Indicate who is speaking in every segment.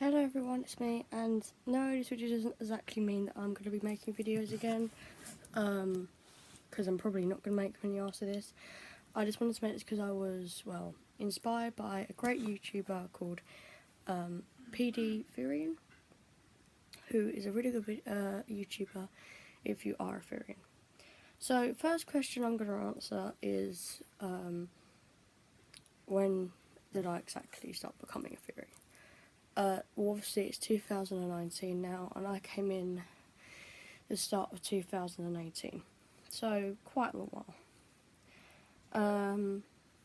Speaker 1: Hello everyone, it's me, and no, this video doesn't exactly mean that I'm going to be making videos again, because I'm probably not going to make many after this. I just wanted to make this because I was, well, inspired by a great YouTuber called Therian, who is a really good YouTuber if you are a Therian. So, first question I'm going to answer is, when did I exactly start becoming a Therian? Well, obviously it's 2019 now, and I came in the start of 2018, so quite a long while.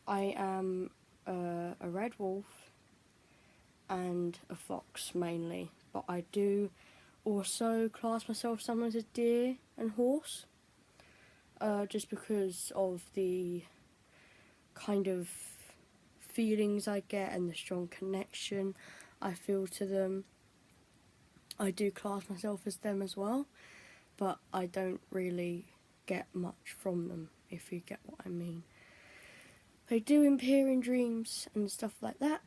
Speaker 1: I am a red wolf and a fox mainly, but I do also class myself sometimes as deer and horse, just because of the kind of feelings I get and the strong connection I feel to them. I do class myself as them as well, but I don't really get much from them, if you get what I mean. They do appear in dreams and stuff like that,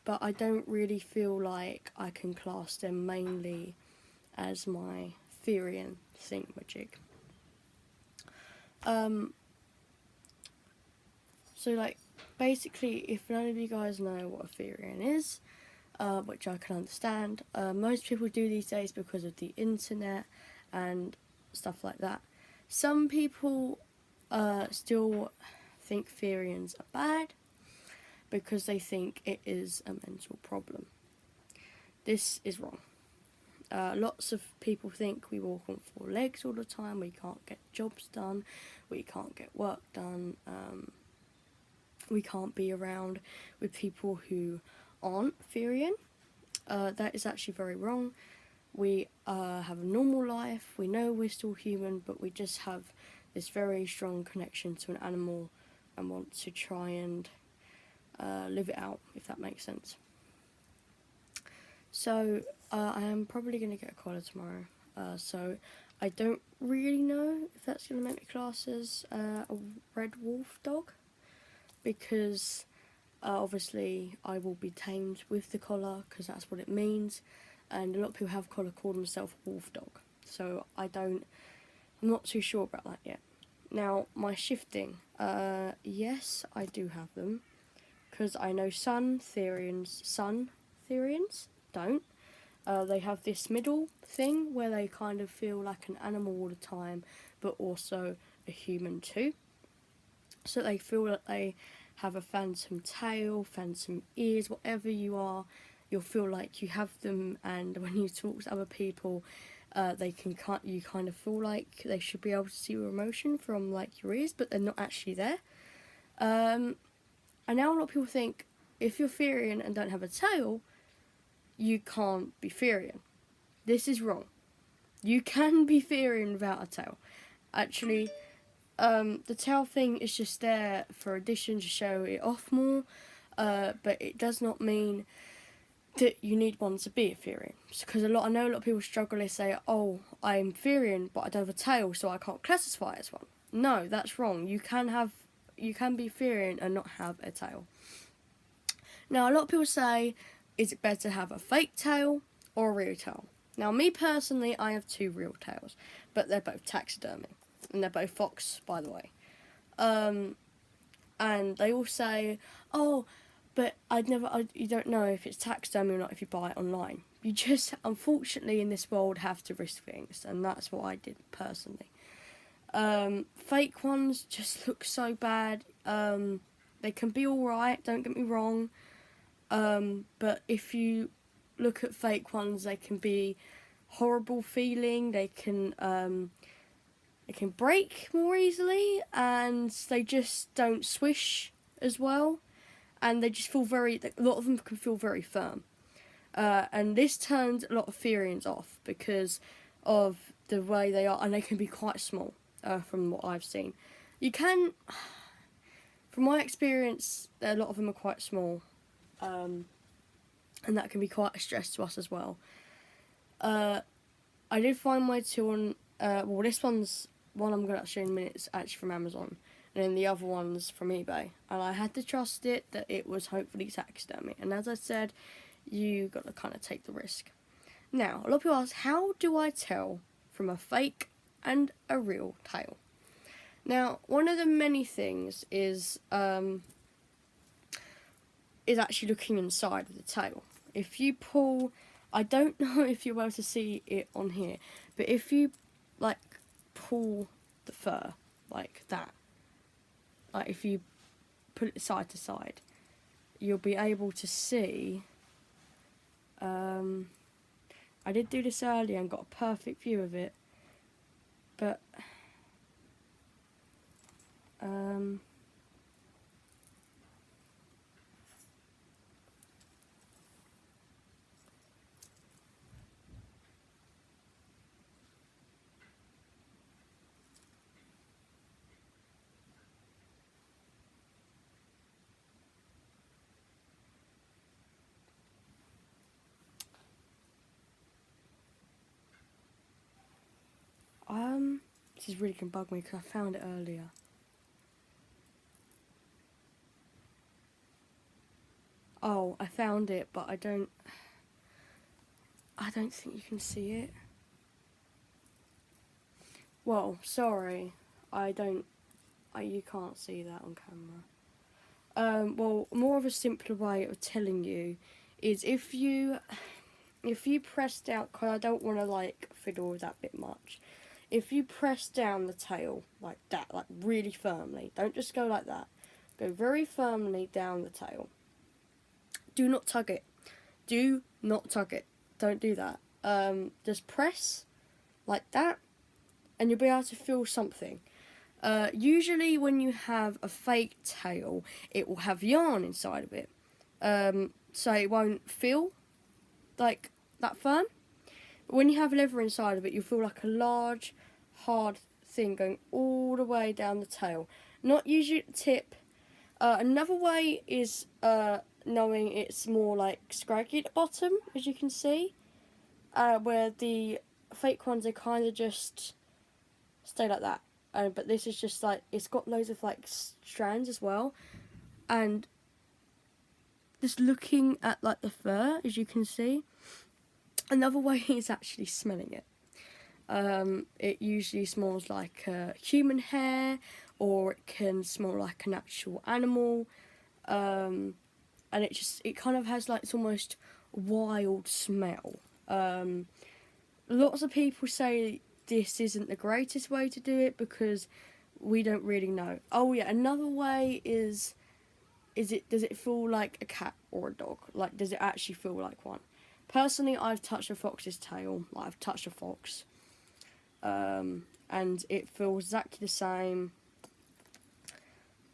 Speaker 1: but I don't really feel like I can class them mainly as my Therian thingamajig. So like, basically, if none of you guys know what a Therian is, which I can understand, most people do these days because of the internet and stuff like that. Some people still think Therians are bad because they think it is a mental problem. This is wrong. Lots of people think we walk on four legs all the time, we can't get jobs done, we can't get work done, we can't be around with people who aren't Therian. That is actually very wrong. We have a normal life, we know we're still human, but we just have this very strong connection to an animal and want to try and live it out, if that makes sense. So I am probably going to get a collar tomorrow, so I don't really know if that's going to make me class as a red wolf dog, because obviously I will be tamed with the collar, because that's what it means, and a lot of people have collar call themselves a wolf dog, so I'm not too sure about that yet. Now, my shifting, yes, I do have them, because I know some Therians don't. They have this middle thing where they kind of feel like an animal all the time, but also a human too. So they feel that they have a phantom tail, phantom ears, whatever you are, you'll feel like you have them, and when you talk to other people, you kind of feel like they should be able to see your emotion from like your ears, but they're not actually there. And now a lot of people think if you're Therian and don't have a tail, you can't be Therian. This is wrong. You can be Therian without a tail. Actually, the tail thing is just there for addition to show it off more, but it does not mean that you need one to be a Therian. Because I know a lot of people struggle. They say, "Oh, I'm Therian, but I don't have a tail, so I can't classify as one." No, that's wrong. You can be Therian and not have a tail. Now, a lot of people say, is it better to have a fake tail or a real tail? Now, me personally, I have two real tails, but they're both taxidermy, and they're both fox, by the way. And they all say, "Oh, but you don't know if it's taxidermy or not if you buy it online." You just, unfortunately, in this world, have to risk things, and that's what I did personally. Fake ones just look so bad. They can be alright, don't get me wrong. But if you look at fake ones, they can be horrible feeling. They can break more easily, and they just don't swish as well. And they just feel a lot of them can feel very firm. And this turns a lot of Therians off because of the way they are, and they can be quite small, from what I've seen. From my experience, a lot of them are quite small. And that can be quite a stress to us as well. I did find my two on, this one's one I'm going to show in a minute is actually from Amazon, and then the other one's from eBay, and I had to trust it that it was hopefully taxidermy, and as I said, you got to kind of take the risk. Now, a lot of people ask, how do I tell from a fake and a real tail? Now, one of the many things is actually looking inside of the tail. If you pull, I don't know if you're able to see it on here, but if you like pull the fur like that, like if you put it side to side, you'll be able to see. I did do this earlier and got a perfect view of it, but this is really gonna bug me because I found it earlier. Oh, I found it, but I don't think you can see it. Well, sorry, you can't see that on camera. Well, more of a simpler way of telling you is if you press down, because I don't want to like fiddle with that bit much. If you press down the tail like that, like really firmly, don't just go like that. Go very firmly down the tail. Do not tug it. Do not tug it. Don't do that. Just press like that, and you'll be able to feel something. Usually when you have a fake tail, it will have yarn inside of it. So it won't feel like that firm. But when you have leather inside of it, you'll feel like a large, hard thing going all the way down the tail. Not usually at the tip. Another way is knowing it's more like scraggy at the bottom, as you can see. Where the fake ones are kind of just stay like that. But this is just like, it's got loads of like strands as well. And just looking at like the fur, as you can see. Another way is actually smelling it. It usually smells like human hair, or it can smell like an actual animal. And it kind of has like, it's almost wild smell. Lots of people say this isn't the greatest way to do it because we don't really know. Oh yeah, another way does it feel like a cat or a dog? Like, does it actually feel like one? Personally, I've touched a fox's tail. Like, I've touched a fox. And it feels exactly the same.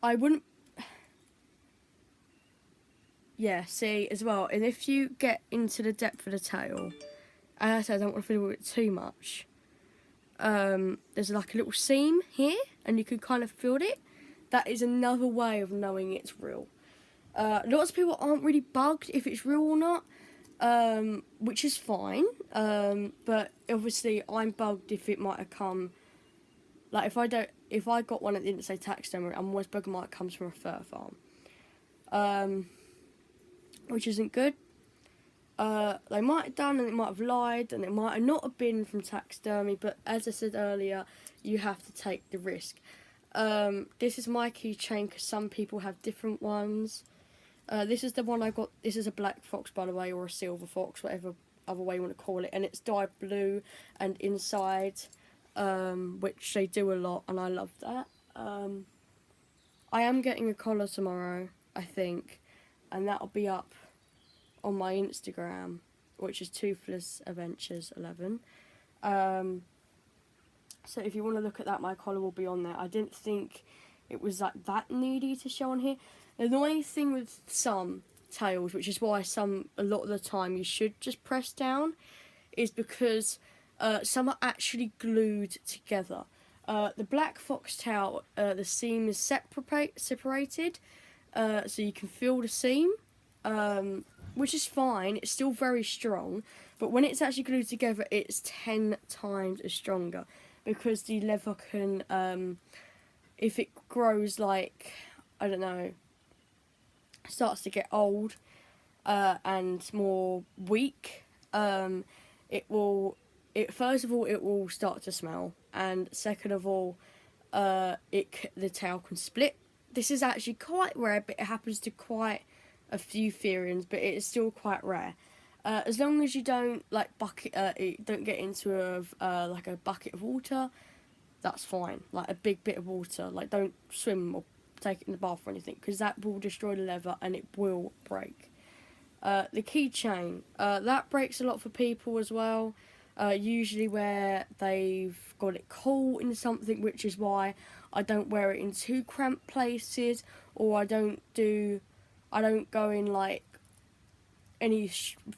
Speaker 1: I wouldn't... Yeah, see, as well. And if you get into the depth of the tail, as I said, I don't want to fiddle with it too much. There's like a little seam here, and you can kind of feel it. That is another way of knowing it's real. Lots of people aren't really bugged if it's real or not. Which is fine, but obviously I'm bugged if it might have come, like if I got one that didn't say taxidermy, I'm always bugging it comes from a fur farm, which isn't good. They might have done, and it might have lied, and it might have not have been from taxidermy, but as I said earlier, you have to take the risk. This is my keychain because some people have different ones. This is the one I got. This is a black fox, by the way, or a silver fox, whatever other way you want to call it. And it's dyed blue and inside, which they do a lot, and I love that. I am getting a collar tomorrow, I think, and that'll be up on my Instagram, which is Toothless Adventures 11. So if you want to look at that, my collar will be on there. I didn't think it was like that needy to show on here. The annoying thing with some tails, which is why a lot of the time you should just press down, is because some are actually glued together. The black foxtail, the seam is separated, so you can feel the seam, which is fine. It's still very strong, but when it's actually glued together, it's 10 times as stronger, because the leather can, if it grows like, I don't know, starts to get old, and more weak, first of all, it will start to smell, and second of all, the tail can split. This is actually quite rare, but it happens to quite a few Therians, but it is still quite rare. As long as you don't don't get into like a bucket of water, that's fine. Like a big bit of water, like don't swim or take it in the bath or anything, because that will destroy the leather and it will break. The keychain, that breaks a lot for people as well. Usually where they've got it caught in something, which is why I don't wear it in too cramped places, or I don't go in like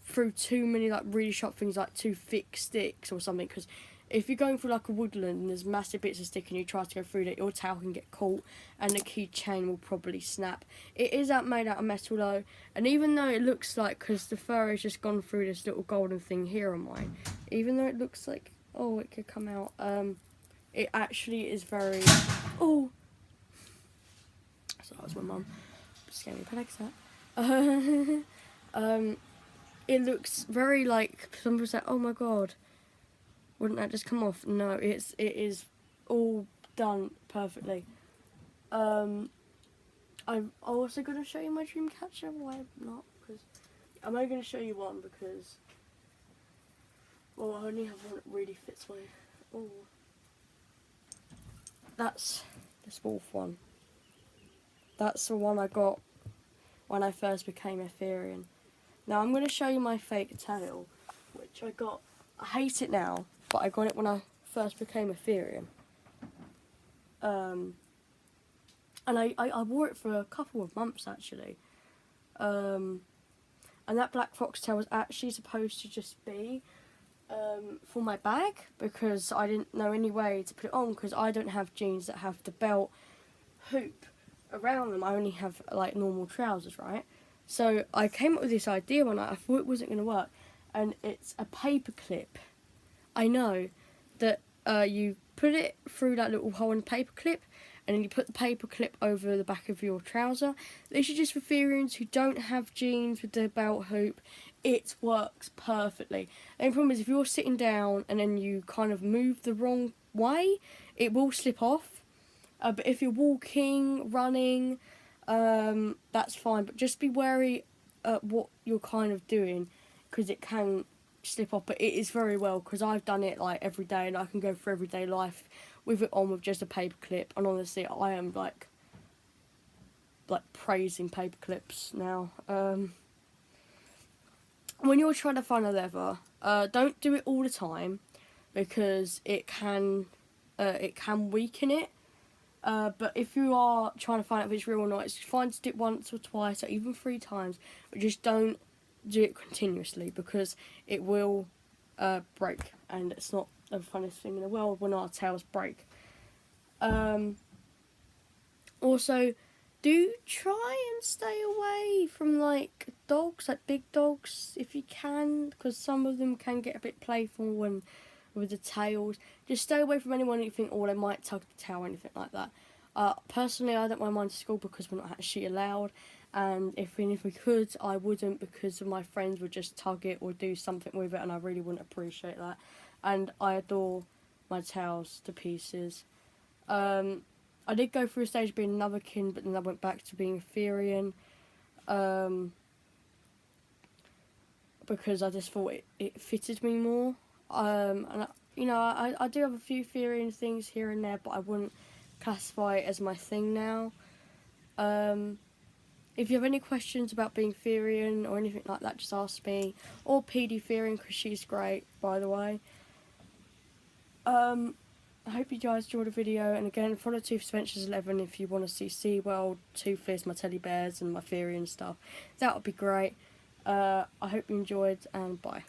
Speaker 1: through too many like really sharp things, like too thick sticks or something, because if you're going through like a woodland and there's massive bits of stick and you try to go through that, your tail can get caught and the keychain will probably snap. It is made out of metal though, and even though it looks like, because the fur has just gone through this little golden thing here on mine, even though it looks like, oh, it could come out, it actually is very, oh, so that was my mum, scared me panic that. It looks very like, some people say, oh my god, wouldn't that just come off? No, it is all done perfectly. I'm also going to show you my dream catcher. Why not? Because I'm only going to show you one because, well, I only have one that really fits my. Oh, that's this wolf one. That's the one I got when I first became a Therian. Now I'm going to show you my fake tail, which I got. I hate it now, but I got it when I first became a Therian. And I wore it for a couple of months actually. And that black foxtail was actually supposed to just be for my bag, because I didn't know any way to put it on, because I don't have jeans that have the belt hoop around them. I only have like normal trousers, right? So I came up with this idea one night. I thought it wasn't going to work, and it's a paper clip. I know that you put it through that little hole in the paper clip, and then you put the paper clip over the back of your trouser. This is just for Therians who don't have jeans with the belt hoop. It works perfectly. The only problem is if you're sitting down and then you kind of move the wrong way, it will slip off. But if you're walking, running, that's fine. But just be wary at what you're kind of doing, because it can slip off. But it is very well, because I've done it like every day, and I can go for everyday life with it on with just a paper clip. And honestly, I am like praising paper clips now. When you're trying to find a leather, don't do it all the time, because it can weaken it. But if you are trying to find out if it's real or not, it's fine to do it once or twice or even 3 times, but just don't do it continuously, because it will break, and it's not the funnest thing in the world when our tails break. Also, do try and stay away from like dogs, like big dogs, if you can, because some of them can get a bit playful and with the tails. Just stay away from anyone you think, oh, they might tug the tail or anything like that. Personally, I don't mind mine to school, because we're not actually allowed, and if we could, I wouldn't, because my friends would just tug it or do something with it, and I really wouldn't appreciate that. And I adore my tails to pieces. I did go through a stage of being another kin, but then I went back to being a Therian, because I just thought it fitted me more. And I do have a few Therian things here and there, but I wouldn't classify it as my thing now. If you have any questions about being Therian or anything like that, just ask me, or PD Therian, because she's great, by the way. I hope you guys enjoyed the video, and again, follow Tooth Adventures 11 if you want to see SeaWorld, Toothless, my teddy bears and my Therian stuff. That would be great. I hope you enjoyed, and bye.